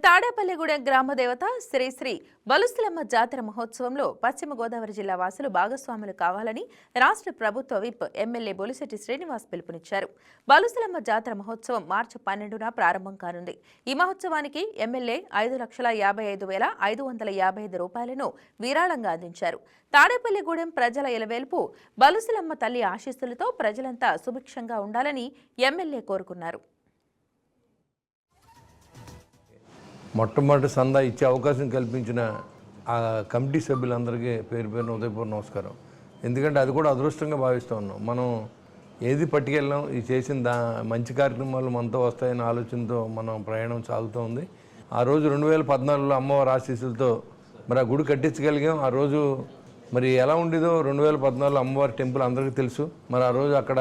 తాడేపల్లిగూడెం గ్రామ దేవత శ్రీ శ్రీ బలుస్తులమ్మ జాతర మహోత్సవంలో పశ్చిమ గోదావరి జిల్లా వాసులు భాగస్వాములు కావాలని రాష్ట్ర ప్రభుత్వ విప్ ఎమ్మెల్యే బొలిశెట్టి శ్రీనివాస్ పిలుపునిచ్చారు. బలుస్తులమ్మ జాతర మహోత్సవం మార్చి 12న ప్రారంభం కానుంది. ఈ మహోత్సవానికి ఎమ్మెల్యే 5,55,555 రూపాయలను విరాళంగా అందించారు. తాడేపల్లిగూడెం ప్రజల ఎలవేల్పు బలుస్తులమ్మ తల్లి ఆశీస్సులతో ప్రజలంతా సుభిక్షంగా ఉండాలని ఎమ్మెల్యే కోరుకున్నారు. మొట్టమొదటి సందా ఇచ్చే అవకాశం కల్పించిన ఆ కమిటీ సభ్యులందరికీ పేరు పేరున ఉదయపూర్వ నమస్కారం. ఎందుకంటే అది కూడా అదృష్టంగా భావిస్తూ ఉన్నాం. మనం ఏది పట్టుకెళ్ళాం, ఈ చేసిన మంచి కార్యక్రమాలు మనతో వస్తాయనే ఆలోచనతో మనం ప్రయాణం సాగుతూ ఉంది. ఆ రోజు 2014లో అమ్మవారి ఆశీస్సులతో మరి ఆ గుడి కట్టించగలిగాం. ఆ రోజు మరి ఎలా ఉండేదో 2014లో అమ్మవారి టెంపుల్ అందరికీ తెలుసు. మరి ఆ రోజు అక్కడ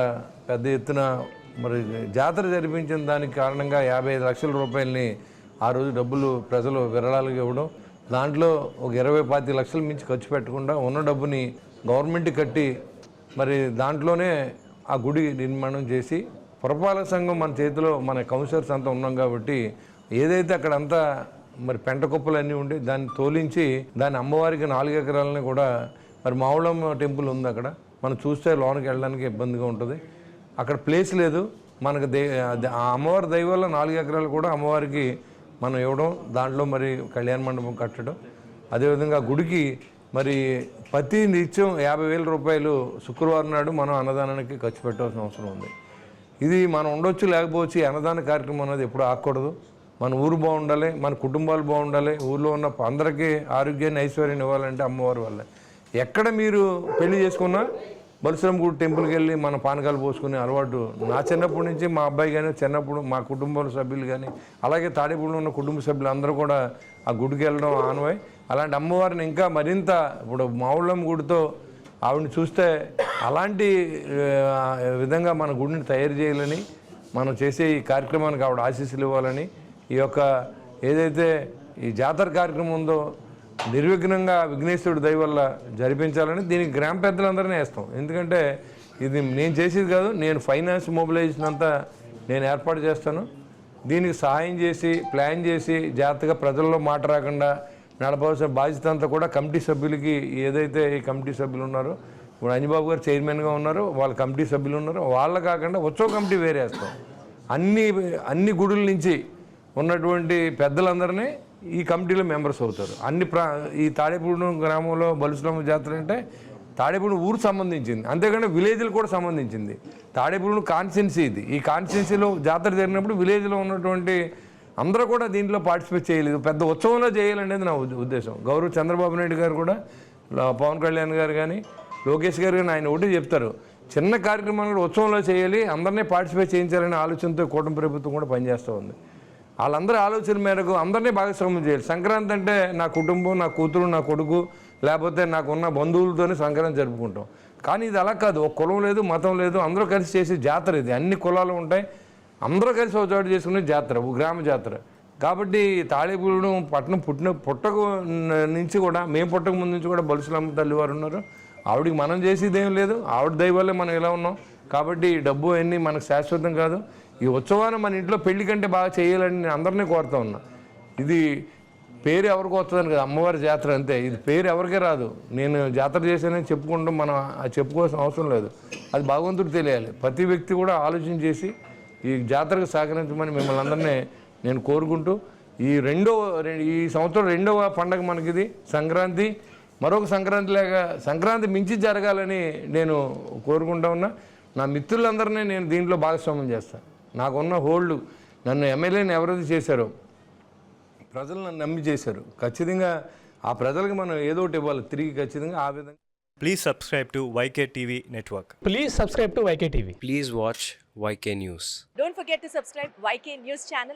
పెద్ద ఎత్తున మరి జాతర జరిపించిన దానికి కారణంగా 55 లక్షల రూపాయలని ఆ రోజు డబ్బులు ప్రజలు విరాళాలుగా ఇవ్వడం, దాంట్లో ఒక 20-25 లక్షల మించి ఖర్చు పెట్టకుండా ఉన్న డబ్బుని గవర్నమెంట్ కట్టి మరి దాంట్లోనే ఆ గుడి నిర్మాణం చేసి పురపాలక సంఘం మన చేతిలో మన కౌన్సిలర్స్ అంతా ఉన్నాం కాబట్టి ఏదైతే అక్కడంతా మరి పెంట కుప్పలన్నీ ఉండి దాన్ని తోలించి దాని అమ్మవారికి 4 ఎకరాలని కూడా మరి మావుళమ్మ టెంపుల్ ఉంది. అక్కడ మనం చూస్తే లోనికి వెళ్ళడానికి ఇబ్బందిగా ఉంటుంది. అక్కడ ప్లేస్ లేదు. మనకు ఆ అమ్మవారి దయ వల్ల 4 ఎకరాలు కూడా అమ్మవారికి మనం ఇవ్వడం, దాంట్లో మరి కళ్యాణ మండపం కట్టడం, అదేవిధంగా గుడికి మరి ప్రతి నిత్యం 50,000 రూపాయలు శుక్రవారం నాడు మనం అన్నదానానికి ఖర్చు పెట్టాల్సిన అవసరం ఉంది. ఇది మనం ఉండొచ్చు లేకపోవచ్చు, అన్నదాన కార్యక్రమం అనేది ఎప్పుడు ఆగకూడదు. మన ఊరు బాగుండాలి, మన కుటుంబాలు బాగుండాలి, ఊళ్ళో ఉన్న అందరికీ ఆరోగ్యాన్ని ఐశ్వర్యాన్ని ఇవ్వాలంటే అమ్మవారి వల్ల. ఎక్కడ మీరు పెళ్లి చేసుకున్నా బలుసులమ్మ గుడి టెంపుల్కి వెళ్ళి మన పానకాలు పోసుకునే అలవాటు నా చిన్నప్పటి నుంచి, మా అబ్బాయి కానీ చిన్నప్పుడు మా కుటుంబ సభ్యులు కానీ అలాగే తాడేపూడిలో ఉన్న కుటుంబ సభ్యులు అందరూ కూడా ఆ గుడికి వెళ్ళడం ఆనవాయి. అలాంటి అమ్మవారిని ఇంకా మరింత ఇప్పుడు మావుళ్ళమ్మ గుడితో ఆవిడని చూస్తే అలాంటి విధంగా మన గుడిని తయారు చేయాలని, మనం చేసే ఈ కార్యక్రమానికి ఆవిడ ఆశీస్సులు ఇవ్వాలని, ఈ యొక్క ఏదైతే ఈ జాతర కార్యక్రమం ఉందో నిర్విఘ్నంగా విఘ్నేశ్వరుడు దయ వల్ల జరిపించాలని దీనికి గ్రామ పెద్దలందరినీ వేస్తాం. ఎందుకంటే ఇది నేను చేసేది కాదు, నేను ఫైనాన్స్ మొబిలైజేషన్ అంతా నేను ఏర్పాటు చేస్తాను. దీనికి సహాయం చేసి ప్లాన్ చేసి జాగ్రత్తగా ప్రజల్లో మాట రాకుండా నడపవలసిన బాధ్యత అంతా కూడా కమిటీ సభ్యులకి, ఏదైతే ఈ కమిటీ సభ్యులు ఉన్నారో, ఇప్పుడు అంజబాబు గారు చైర్మన్గా ఉన్నారు, వాళ్ళ కమిటీ సభ్యులు ఉన్నారు, వాళ్ళ కాకుండా ఉత్సవ కమిటీ వేరేస్తాం. అన్ని గుడుల నుంచి ఉన్నటువంటి పెద్దలందరినీ ఈ కమిటీలో మెంబర్స్ అవుతారు. ఈ తాడేపూడి గ్రామంలో బలుసులమ్మ జాతర అంటే తాడేపూడి ఊరు సంబంధించింది, అంతేకాని విలేజ్లు కూడా సంబంధించింది. తాడేపూడి కాన్స్టిట్యున్సీ ఇది. ఈ కాన్స్టిట్యున్సీలో జాతర జరిగినప్పుడు విలేజ్లో ఉన్నటువంటి అందరూ కూడా దీంట్లో పార్టిసిపేట్ చేయలేదు. పెద్ద ఉత్సవంలో చేయాలనేది నా ఉద్దేశం. గౌరవ చంద్రబాబు నాయుడు గారు కూడా, పవన్ కళ్యాణ్ గారు కానీ, లోకేష్ గారు కానీ ఆయన ఒకటి చెప్తారు, చిన్న కార్యక్రమాలు కూడా ఉత్సవంలో చేయాలి, అందరినీ పార్టిసిపేట్ చేయించాలనే ఆలోచనతో కూటమి ప్రభుత్వం కూడా పనిచేస్తూ ఉంది. వాళ్ళందరి ఆలోచన మేరకు అందరినీ భాగస్వామ్యం చేయాలి. సంక్రాంతి అంటే నా కుటుంబం, నా కూతురు, నా కొడుకు, లేకపోతే నాకున్న బంధువులతోనే సంక్రాంతి జరుపుకుంటాం. కానీ ఇది అలా కాదు. ఒక కులం లేదు, మతం లేదు, అందరూ కలిసి చేసే జాతర ఇది. అన్ని కులాలు ఉంటాయి, అందరూ కలిసి ఒక చోటు చేసుకునే జాతర, గ్రామ జాతర. కాబట్టి తాడేపూడి పట్టణం పుట్టక నుంచి కూడా, మేము పుట్టక ముందు నుంచి కూడా బలుసులమ్మ తల్లి వారు ఉన్నారు. ఆవిడికి మనం చేసేది ఏం లేదు, ఆవిడ దయ వల్లే మనం ఇలా ఉన్నాం. కాబట్టి డబ్బు అన్నీ మనకు శాశ్వతం కాదు. ఈ ఉత్సవాన్ని మన ఇంట్లో పెళ్లి కంటే బాగా చేయాలని నేను అందరినీ కోరుతా ఉన్నా. ఇది పేరు ఎవరికి వస్తుందని కదా, అమ్మవారి జాతర అంతే. ఇది పేరు ఎవరికే రాదు. నేను జాతర చేశానని చెప్పుకుంటాం, మనం చెప్పుకోవాల్సిన అవసరం లేదు. అది భగవంతుడికి తెలియాలి. ప్రతి వ్యక్తి కూడా ఆలోచన చేసి ఈ జాతరకు సహకరించమని మిమ్మల్ని అందరినీ నేను కోరుకుంటూ, ఈ సంవత్సరం రెండవ పండగ మనకిది సంక్రాంతి. మరొక సంక్రాంతి మించి జరగాలని నేను కోరుకుంటా ఉన్నా. నా మిత్రులందరినీ నేను దీంట్లో భాగస్వామ్యం చేస్తాను. నాకున్న హోల్డ్, నన్ను ఎమ్మెల్యేని ఎవరైతే చేశారో ప్రజలు నన్ను నమ్మి చేశారు. ఖచ్చితంగా ఆ ప్రజలకు మనం ఏదో ఒకటి ఇవ్వాలి తిరిగి. ఖచ్చితంగా ఆ విధంగా. Please subscribe to YK TV Network. Please subscribe to YK TV. Please watch YK News. Don't forget to subscribe YK News channel.